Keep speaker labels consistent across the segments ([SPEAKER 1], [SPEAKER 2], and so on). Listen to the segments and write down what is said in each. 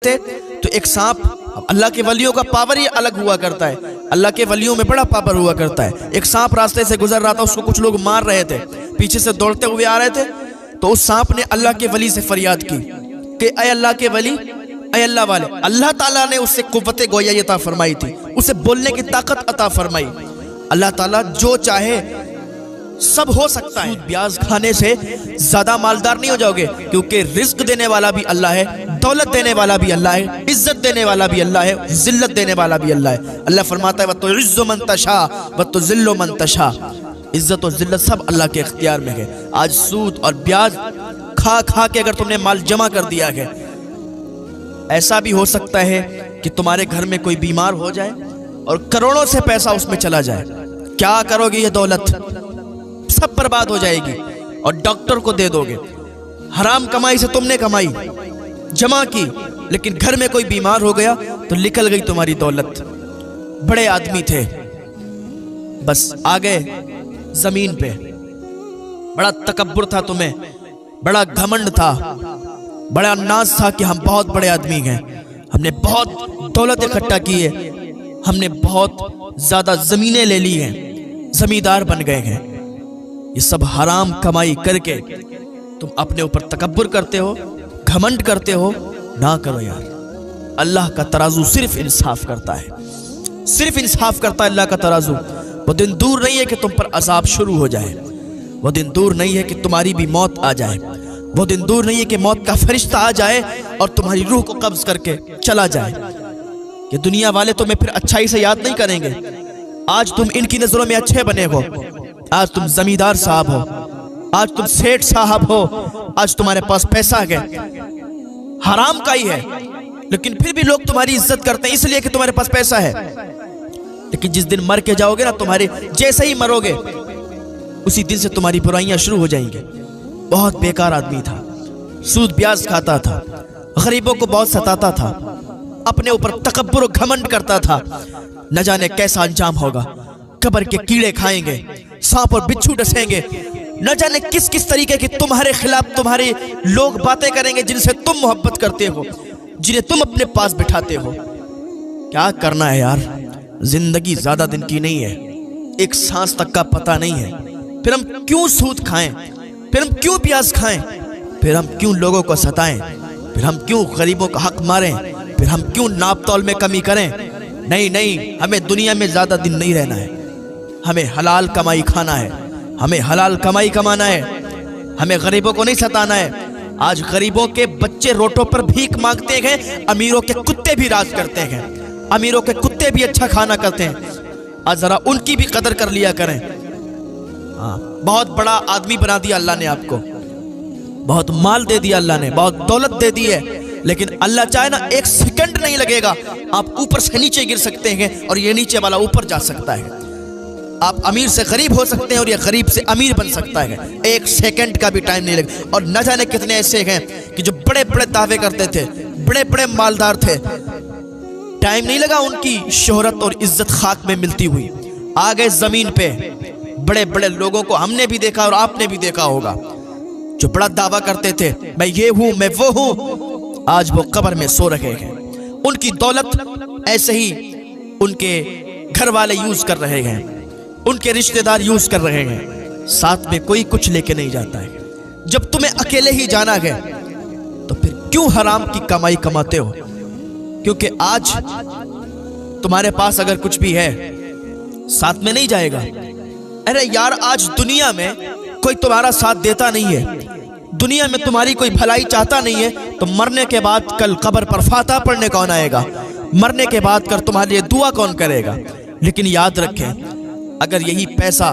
[SPEAKER 1] थे तो एक सांप, अल्लाह के वलियों का पावर ही अलग हुआ करता है, अल्लाह के वलियों में बड़ा पावर हुआ करता है। एक सांप रास्ते से गुजर रहा था, उसको कुछ लोग मार रहे थे, पीछे से दौड़ते हुए आ रहे थे, तो उस सांप ने अल्लाह के वली से फरियाद की कि अय अल्लाह के वली, अय अल्लाह वाले। अल्लाह ताला ने उससे कुव्वत गोयाई अता फरमाई थी, उसे बोलने की ताकत अता फरमाई। अल्लाह ताला जो चाहे सब हो सकता है। ब्याज खाने से ज्यादा मालदार नहीं हो जाओगे, क्योंकि रिज्क देने वाला भी अल्लाह है, दौलत देने वाला भी अल्लाह है, इज्जत देने वाला भी अल्लाह है, जिल्लत देने वाला भी अल्लाह है। अल्लाह फरमाता है वतुइज्जु मन तशा वतुज़िल्लु मन तशा, इज्जत और जिल्लत सब अल्लाह के इख्तियार में है। आज सूद और ब्याज खा खा के अगर तुमने माल जमा कर दिया है, ऐसा भी हो सकता है कि तुम्हारे घर में कोई बीमार हो जाए और करोड़ों से पैसा उसमें चला जाए। क्या करोगे? ये दौलत सब बर्बाद हो जाएगी और डॉक्टर को दे दोगे। हराम कमाई से तुमने कमाई, जमा की, लेकिन घर में कोई बीमार हो गया तो निकल गई तुम्हारी दौलत। बड़े आदमी थे, बस आ गए जमीन पे, बड़ा तकब्बुर था तुम्हें, बड़ा घमंड था, बड़ा नाज था कि हम बहुत बड़े आदमी हैं, हमने बहुत दौलत इकट्ठा की है, हमने बहुत ज्यादा जमीनें ले ली हैं, जमींदार बन गए हैं। ये सब हराम कमाई करके तुम अपने ऊपर तकब्बुर करते हो, घमंड करते हो। ना करो यार, अल्लाह का तराजू सिर्फ इंसाफ करता है, सिर्फ इंसाफ करता है अल्लाह का तराजू। वो दिन दूर नहीं है कि तुम पर अजाब शुरू हो जाए, वो दिन दूर नहीं है कि तुम्हारी भी मौत आ जाए, वो दिन दूर नहीं है कि मौत का फरिश्ता आ जाए और तुम्हारी रूह को कब्ज करके चला जाए। ये दुनिया वाले तुम्हें फिर अच्छाई से याद नहीं करेंगे। आज तुम इनकी नजरों में अच्छे बने हो, आज तुम जमींदार साहब हो, आज तुम सेठ साहब हो, आज तुम्हारे पास पैसा है, हराम का ही है, लेकिन फिर भी लोग तुम्हारी इज्जत करते हैं इसलिए कि तुम्हारे पास पैसा है। लेकिन जिस दिन मर के जाओगे ना, तुम्हारे जैसे ही मरोगे उसी दिन से तुम्हारी बुराइयां शुरू हो जाएंगी। बहुत बेकार आदमी था, सूद ब्याज खाता था, गरीबों को बहुत सताता था, अपने ऊपर तकब्बुर और घमंड करता था। न जाने कैसा अंजाम होगा, कब्र के कीड़े खाएंगे, सांप और बिच्छू डसेंगे, न जाने किस किस तरीके की तुम्हारे खिलाफ तुम्हारे लोग बातें करेंगे जिनसे तुम मोहब्बत करते हो, जिन्हें तुम अपने पास बिठाते हो। क्या करना है यार, जिंदगी ज्यादा दिन की नहीं है, एक सांस तक का पता नहीं है। फिर हम क्यों सूद खाएं, फिर हम क्यों प्याज खाएं, फिर हम क्यों लोगों को सताएं, फिर हम क्यों गरीबों का हक मारें, फिर हम क्यों नाप तौल में कमी करें। नहीं नहीं, हमें दुनिया में ज्यादा दिन नहीं रहना है, हमें हलाल कमाई खाना है, हमें हलाल कमाई कमाना है, हमें गरीबों को नहीं सताना है। आज गरीबों के बच्चे रोटों पर भीख मांगते हैं, अमीरों के कुत्ते भी राज करते हैं, अमीरों के कुत्ते भी अच्छा खाना करते हैं। आज जरा उनकी भी कदर कर लिया करें। हाँ, बहुत बड़ा आदमी बना दिया अल्लाह ने आपको, बहुत माल दे दिया अल्लाह ने, बहुत दौलत दे दी है, लेकिन अल्लाह चाहे ना एक सेकंड नहीं लगेगा, आप ऊपर से नीचे गिर सकते हैं और ये नीचे वाला ऊपर जा सकता है। आप अमीर से गरीब हो सकते हैं और ये गरीब से अमीर बन सकता है, एक सेकंड का भी टाइम नहीं लगेगा। और न जाने कितने ऐसे हैं कि जो बड़े बड़े दावे करते थे, बड़े बड़े मालदार थे, टाइम नहीं लगा उनकी शोहरत और इज्जत खाक में मिलती हुई, आ गए जमीन पे। बड़े बड़े लोगों को हमने भी देखा और आपने भी देखा होगा, जो बड़ा दावा करते थे मैं ये हूं, मैं वो हूं, आज वो कब्र में सो रहे हैं। उनकी दौलत ऐसे ही उनके घर वाले यूज कर रहे हैं, उनके रिश्तेदार यूज कर रहे हैं, साथ में कोई कुछ लेके नहीं जाता है। जब तुम्हें अकेले ही जाना है तो फिर क्यों हराम की कमाई कमाते हो? क्योंकि आज तुम्हारे पास अगर कुछ भी है साथ में नहीं जाएगा। अरे यार, आज दुनिया में कोई तुम्हारा साथ देता नहीं है, दुनिया में तुम्हारी कोई भलाई चाहता नहीं है, तो मरने के बाद कल कब्र पर फातिहा पढ़ने कौन आएगा? मरने के बाद कर तुम्हारे लिए दुआ कौन करेगा? लेकिन याद रखें, अगर यही पैसा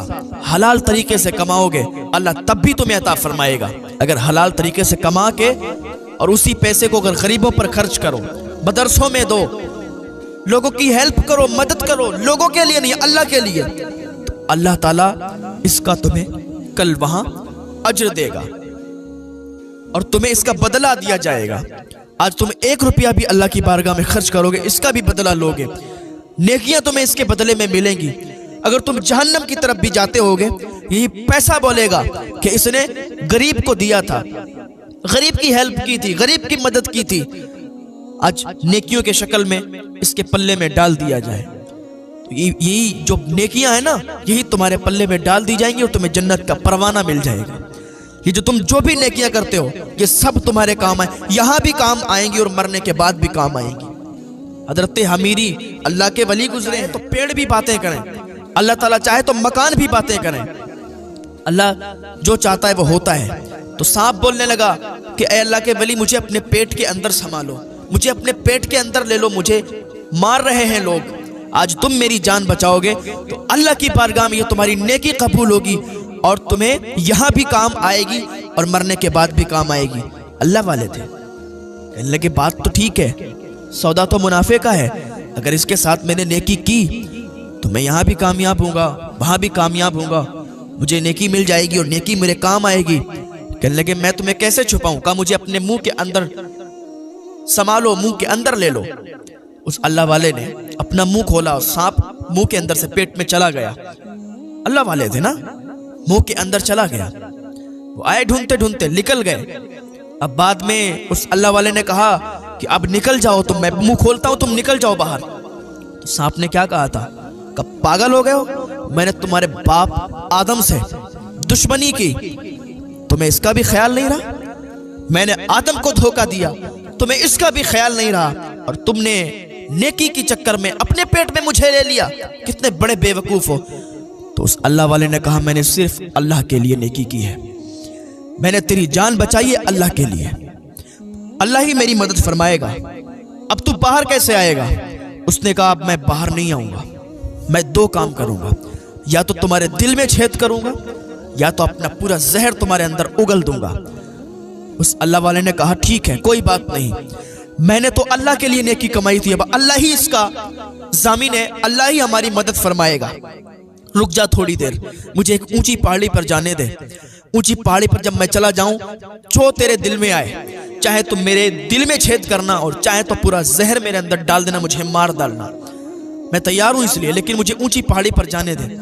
[SPEAKER 1] हलाल तरीके से कमाओगे अल्लाह तब भी तुम्हें अता फरमाएगा। अगर हलाल तरीके से कमा के और उसी पैसे को अगर गरीबों पर खर्च करो, मदरसों में दो, लोगों की हेल्प करो, मदद करो, लोगों के लिए नहीं अल्लाह के लिए, तो अल्लाह ताला इसका तुम्हें कल वहां अज्र देगा और तुम्हें इसका बदला दिया जाएगा। आज तुम 1 रुपया भी अल्लाह की बारगाह में खर्च करोगे, इसका भी बदला लोगे, नेकियां तुम्हें इसके बदले में मिलेंगी। अगर तुम जहन्नम की तरफ भी जाते होगे, यही पैसा बोलेगा कि इसने गरीब को दिया था, गरीब की हेल्प की थी, गरीब की मदद की थी, आज नेकियों के शक्ल में इसके पल्ले में डाल दिया जाए। तो यही जो नेकियां है ना, यही तुम्हारे पल्ले में डाल दी जाएंगी और तुम्हें जन्नत का परवाना मिल जाएगा। ये जो भी नेकियां करते हो ये सब तुम्हारे काम आए, यहाँ भी काम आएंगी और मरने के बाद भी काम आएंगी। हजरत हमीरी अल्लाह के वली गुजरे हैं तो पेड़ भी बातें करें, अल्लाह ताला चाहे तो मकान भी बातें करें। अल्लाह जो चाहता है वो होता है। तो सांप बोलने लगा कि ऐ अल्लाह के वली, मुझे अपने पेट के अंदर संभालो, मुझे अपने पेट के अंदर ले लो, मुझे मार रहे हैं लोग, आज तुम मेरी जान बचाओगे तो अल्लाह की बारगाह में ये तुम्हारी नेकी कबूल होगी और तुम्हें यहाँ भी काम आएगी और मरने के बाद भी काम आएगी। अल्लाह वाले थे, कहने लगे बात तो ठीक है, सौदा तो मुनाफे का है, अगर इसके साथ मैंने नेकी की तो मैं यहाँ भी कामयाब हूँगा, वहाँ भी कामयाब हूँगा, मुझे नेकी मिल जाएगी और नेकी मेरे काम आएगी। कहने लगे मैं तुम्हें कैसे छुपाऊं? कहा मुझे अपने मुंह के अंदर संभालो, मुंह के अंदर ले लो। उस अल्लाह वाले ने अपना मुंह खोला और सांप मुंह के अंदर से पेट में चला गया। अल्लाह वाले थे ना, मुंह के अंदर चला गया। वो आए ढूंढते ढूंढते निकल गए। अब बाद में उस अल्लाह वाले ने कहा कि अब निकल जाओ तुम, मैं मुंह खोलता हूं, तुम निकल जाओ बाहर। तो सांप ने क्या कहा था? कब पागल हो गए हो? मैंने तुम्हारे बाप आदम से दुश्मनी की, तुम्हें इसका भी ख्याल नहीं रहा? मैंने आदम को धोखा दिया, तुम्हें इसका भी ख्याल नहीं रहा, और तुमने नेकी की चक्कर में अपने पेट में मुझे ले लिया, कितने बड़े बेवकूफ हो। तो उस अल्लाह वाले ने कहा मैंने सिर्फ अल्लाह के लिए नेकी की है, मैंने तेरी जान बचाई है अल्लाह के लिए, अल्लाह ही मेरी मदद फरमाएगा, अब तू बाहर कैसे आएगा? उसने कहा अब मैं बाहर नहीं आऊंगा, मैं दो काम करूंगा, या तो तुम्हारे दिल में छेद करूंगा या तो अपना पूरा जहर तुम्हारे अंदर उगल दूंगा। उस अल्लाह वाले ने कहा ठीक है, कोई बात नहीं, मैंने तो अल्लाह के लिए नेकी कमाई थी, अब अल्लाह ही इसका जामिन है, अल्लाह ही हमारी मदद फरमाएगा। रुक जा थोड़ी देर, मुझे एक ऊंची पहाड़ी पर जाने दे, ऊंची पहाड़ी पर जब मैं चला जाऊं, जो तेरे दिल में आए, चाहे तुम मेरे दिल में छेद करना और चाहे तो पूरा जहर मेरे अंदर डाल देना, मुझे मार डालना, मैं तैयार हूं इसलिए, लेकिन मुझे ऊंची पहाड़ी पर जाने दे।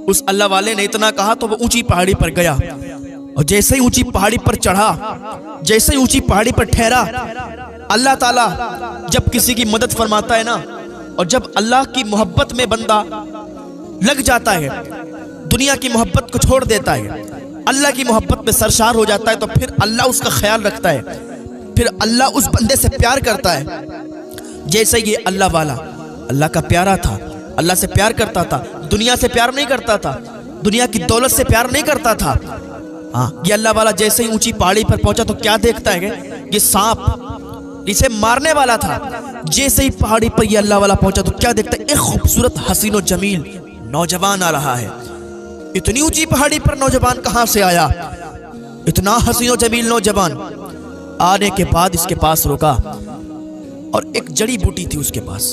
[SPEAKER 1] उस अल्लाह वाले ने इतना कहा तो वो ऊंची पहाड़ी पर गया, और जैसे ही ऊंची पहाड़ी पर चढ़ा, जैसे ही ऊंची पहाड़ी पर ठहरा, अल्लाह ताला जब किसी की मदद फरमाता है ना, और जब अल्लाह की मोहब्बत में बंदा लग जाता है, दुनिया की मोहब्बत को छोड़ देता है, अल्लाह की मोहब्बत में सरशार हो जाता है, तो फिर अल्लाह उसका ख्याल रखता है, फिर अल्लाह उस बंदे से प्यार करता है। जैसे ये अल्लाह वाला अल्लाह का प्यारा था, अल्लाह से प्यार करता था, दुनिया से प्यार नहीं करता था, दुनिया की दौलत से प्यार नहीं करता था। हाँ, ये अल्लाह वाला जैसे ही ऊंची पहाड़ी पर पहुंचा तो क्या देखता है? ये सांप इसे मारने वाला था। जैसे ही पहाड़ी पर ये अल्लाह वाला पहुंचा तो क्या देखता है? एक खूबसूरत हसीनो जमील नौजवान आ रहा है। इतनी ऊंची पहाड़ी पर नौजवान कहां से आया? इतना हसीनो जमील नौजवान आने के बाद इसके पास रुका और एक जड़ी बूटी थी उसके पास,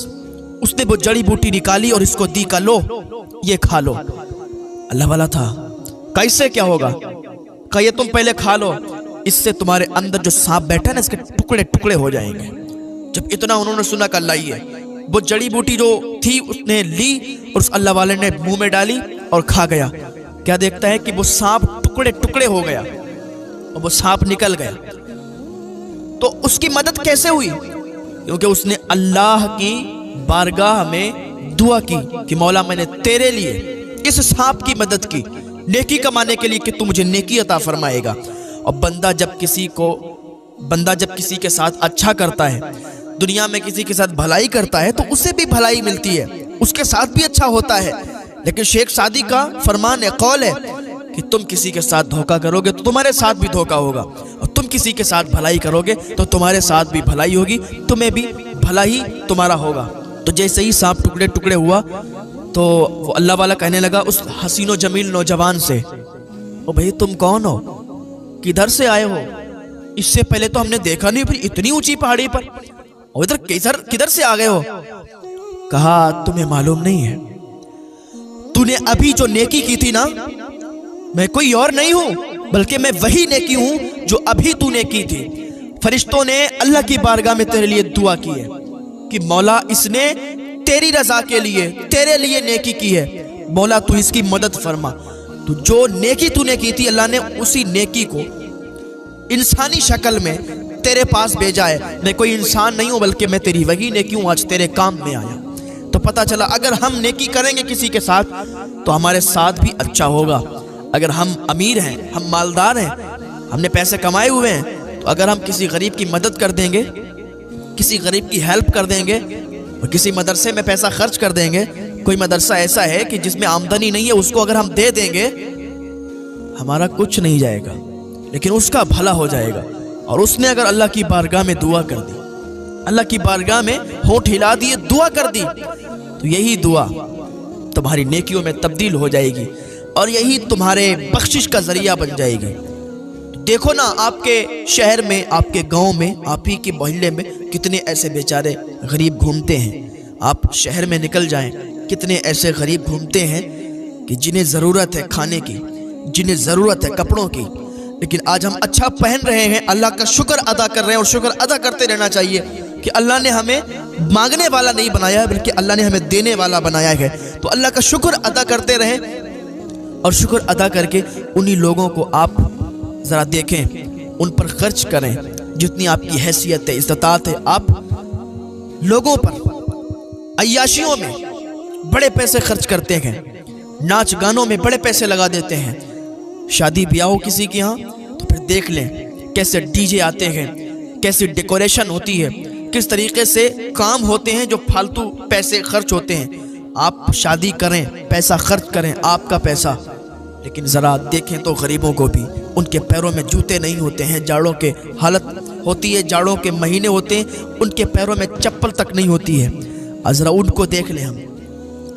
[SPEAKER 1] उसने वो जड़ी बूटी निकाली और इसको दी, का लो ये खा लो। अल्लाह वाला था, कैसे क्या होगा? कहा ये तुम पहले खा लो, इससे तुम्हारे अंदर जो सांप बैठा है ना, इसके टुकड़े टुकड़े हो जाएंगे। जब इतना उन्होंने सुना कि अल्लाह ही है, वो जड़ी बूटी जो थी उसने ली और उस अल्लाह वाले ने मुंह में डाली और खा गया। क्या देखता है कि वो सांप टुकड़े टुकड़े हो गया और वो सांप निकल गया। तो उसकी मदद कैसे हुई? क्योंकि उसने अल्लाह की बारगाह में दुआ की कि मौला मैंने तेरे लिए इस सांप की मदद की, नेकी कमाने के लिए कि तू मुझे नेकी अता फरमाएगा। और बंदा जब किसी के साथ अच्छा करता है, दुनिया में किसी के साथ भलाई करता है, तो उसे भी भलाई मिलती है, उसके साथ भी अच्छा होता है। लेकिन शेख सादी का फरमान है, कौल है कि तुम किसी के साथ धोखा करोगे तो तुम्हारे साथ भी धोखा होगा, और तुम किसी के साथ भलाई करोगे तो तुम्हारे साथ भी भलाई होगी, तुम्हें भी भला ही तुम्हारा होगा। तो जैसे ही सांप टुकड़े टुकड़े हुआ तो वो अल्लाह वाला कहने लगा उस हसीनो जमील नौजवान से, ओ भाई तुम कौन हो, किधर से आए हो? इससे पहले तो हमने देखा नहीं, फिर इतनी ऊंची पहाड़ी पर, और इधर किधर से आ गए हो? कहा तुम्हें मालूम नहीं है, तूने अभी जो नेकी की थी ना, मैं कोई और नहीं हूं बल्कि मैं वही नेकी हूं जो अभी तूने की थी। फरिश्तों ने अल्लाह की बारगाह में तेरे लिए दुआ की है कि मौला इसने तेरी रजा के लिए तेरे लिए नेकी की है, मौला तू इसकी मदद फरमा। तो जो नेकी तूने की थी, अल्लाह ने उसी नेकी को इंसानी शक्ल में तेरे पास भेजा है। मैं कोई इंसान नहीं हूँ बल्कि मैं तेरी वही नेकी हूँ, आज तेरे काम में आया। तो पता चला अगर हम नेकी करेंगे किसी के साथ तो हमारे साथ भी अच्छा होगा। अगर हम अमीर हैं, हम मालदार हैं, हमने पैसे कमाए हुए हैं, तो अगर हम किसी गरीब की मदद कर देंगे, किसी गरीब की हेल्प कर देंगे और किसी मदरसे में पैसा खर्च कर देंगे, कोई मदरसा ऐसा है कि जिसमें आमदनी नहीं है, उसको अगर हम दे देंगे, हमारा कुछ नहीं जाएगा लेकिन उसका भला हो जाएगा। और उसने अगर अल्लाह की बारगाह में दुआ कर दी, अल्लाह की बारगाह में होंठ हिला दिए, दुआ कर दी, तो यही दुआ तुम्हारी नेकियों में तब्दील हो जाएगी और यही तुम्हारे बख्शिश का जरिया बन जाएगी। देखो ना, आपके शहर में, आपके गांव में, आप ही के मोहल्ले में कितने ऐसे बेचारे गरीब घूमते हैं। आप शहर में निकल जाएं, कितने ऐसे गरीब घूमते हैं कि जिन्हें ज़रूरत है खाने की, जिन्हें ज़रूरत है कपड़ों की, लेकिन आज हम अच्छा पहन रहे हैं, अल्लाह का शुक्र अदा कर रहे हैं। और शुक्र अदा करते रहना चाहिए कि अल्लाह ने हमें मांगने वाला नहीं बनाया है बल्कि अल्लाह ने हमें देने वाला बनाया है। तो अल्लाह का शुक्र अदा करते रहें और शुक्र अदा करके उन्हीं लोगों को आप ज़रा देखें, उन पर खर्च करें जितनी आपकी हैसियत है, इस्तात है। आप लोगों पर अय्याशियों में बड़े पैसे खर्च करते हैं, नाच गानों में बड़े पैसे लगा देते हैं। शादी ब्याह हो किसी के यहाँ तो फिर देख लें कैसे डीजे आते हैं, कैसी डेकोरेशन होती है, किस तरीके से काम होते हैं जो फालतू पैसे खर्च होते हैं। आप शादी करें, पैसा खर्च करें, आपका पैसा, लेकिन ज़रा देखें तो गरीबों को भी, उनके पैरों में जूते नहीं होते हैं, जाड़ों के हालत होती है, जाड़ों के महीने होते हैं, उनके पैरों में चप्पल तक नहीं होती है। ज़रा उनको देख लें। हम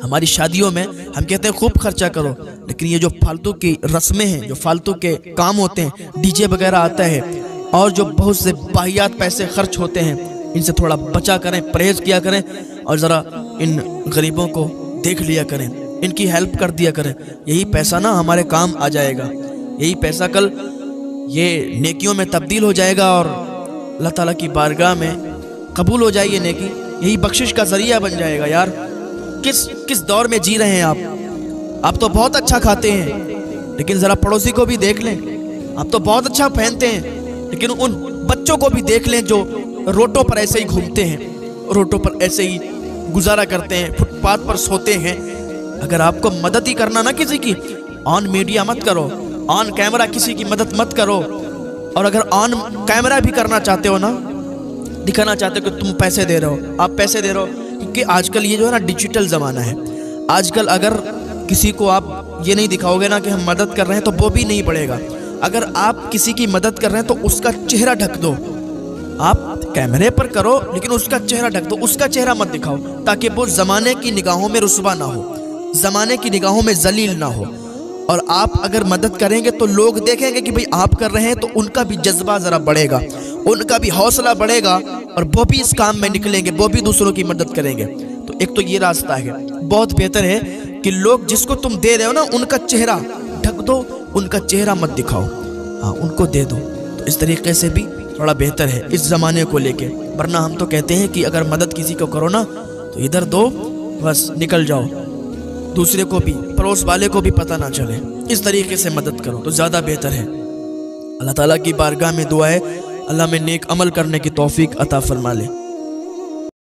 [SPEAKER 1] हमारी शादियों में हम कहते हैं खूब खर्चा करो, लेकिन ये जो फालतू की रस्में हैं, जो फालतू के काम होते हैं, डीजे वगैरह आता है और जो बहुत से बाहियात पैसे खर्च होते हैं, इनसे थोड़ा बचा करें, परहेज किया करें और ज़रा इन गरीबों को देख लिया करें, इनकी हेल्प कर दिया करें। यही पैसा ना हमारे काम आ जाएगा, यही पैसा कल ये नेकियों में तब्दील हो जाएगा और अल्लाह ताला की बारगाह में कबूल हो जाएगी नेकी, यही बख्शिश का ज़रिया बन जाएगा। यार किस दौर में जी रहे हैं आप तो बहुत अच्छा खाते हैं लेकिन ज़रा पड़ोसी को भी देख लें। आप तो बहुत अच्छा पहनते हैं लेकिन उन बच्चों को भी देख लें जो रोडों पर ऐसे ही घूमते हैं, रोडों पर ऐसे ही गुजारा करते हैं, फुटपाथ पर सोते हैं। अगर आपको मदद ही करना ना किसी की, ऑन मीडिया मत करो, ऑन कैमरा किसी की मदद मत करो। और अगर ऑन कैमरा भी करना चाहते हो ना, दिखाना चाहते हो कि तुम पैसे दे रहे हो, आप पैसे दे रहे हो, क्योंकि आजकल ये जो है ना डिजिटल ज़माना है। आजकल अगर किसी को आप ये नहीं दिखाओगे ना कि हम मदद कर रहे हैं तो वो भी नहीं बढ़ेगा। अगर आप किसी की मदद कर रहे हैं तो उसका चेहरा ढक दो, आप कैमरे पर करो लेकिन उसका चेहरा ढक दो, उसका चेहरा मत दिखाओ, ताकि वो ज़माने की निगाहों में रुस्वा ना हो, ज़माने की निगाहों में जलील ना हो। और आप अगर मदद करेंगे तो लोग देखेंगे कि भाई आप कर रहे हैं, तो उनका भी जज्बा ज़रा बढ़ेगा, उनका भी हौसला बढ़ेगा और वो भी इस काम में निकलेंगे, वो भी दूसरों की मदद करेंगे। तो एक तो ये रास्ता है, बहुत बेहतर है कि लोग जिसको तुम दे रहे हो ना उनका चेहरा ढक दो, उनका चेहरा मत दिखाओ, हाँ उनको दे दो। तो इस तरीके से भी थोड़ा बेहतर है इस ज़माने को लेके। वरना हम तो कहते हैं कि अगर मदद किसी को करो ना तो इधर दो, बस निकल जाओ, दूसरे को भी, पड़ोस वाले को भी पता ना चले। इस तरीके से मदद करो तो ज़्यादा बेहतर है। अल्लाह ताला की बारगाह में दुआ है, अल्लाह में नेक अमल करने की तौफीक अता फरमा ले।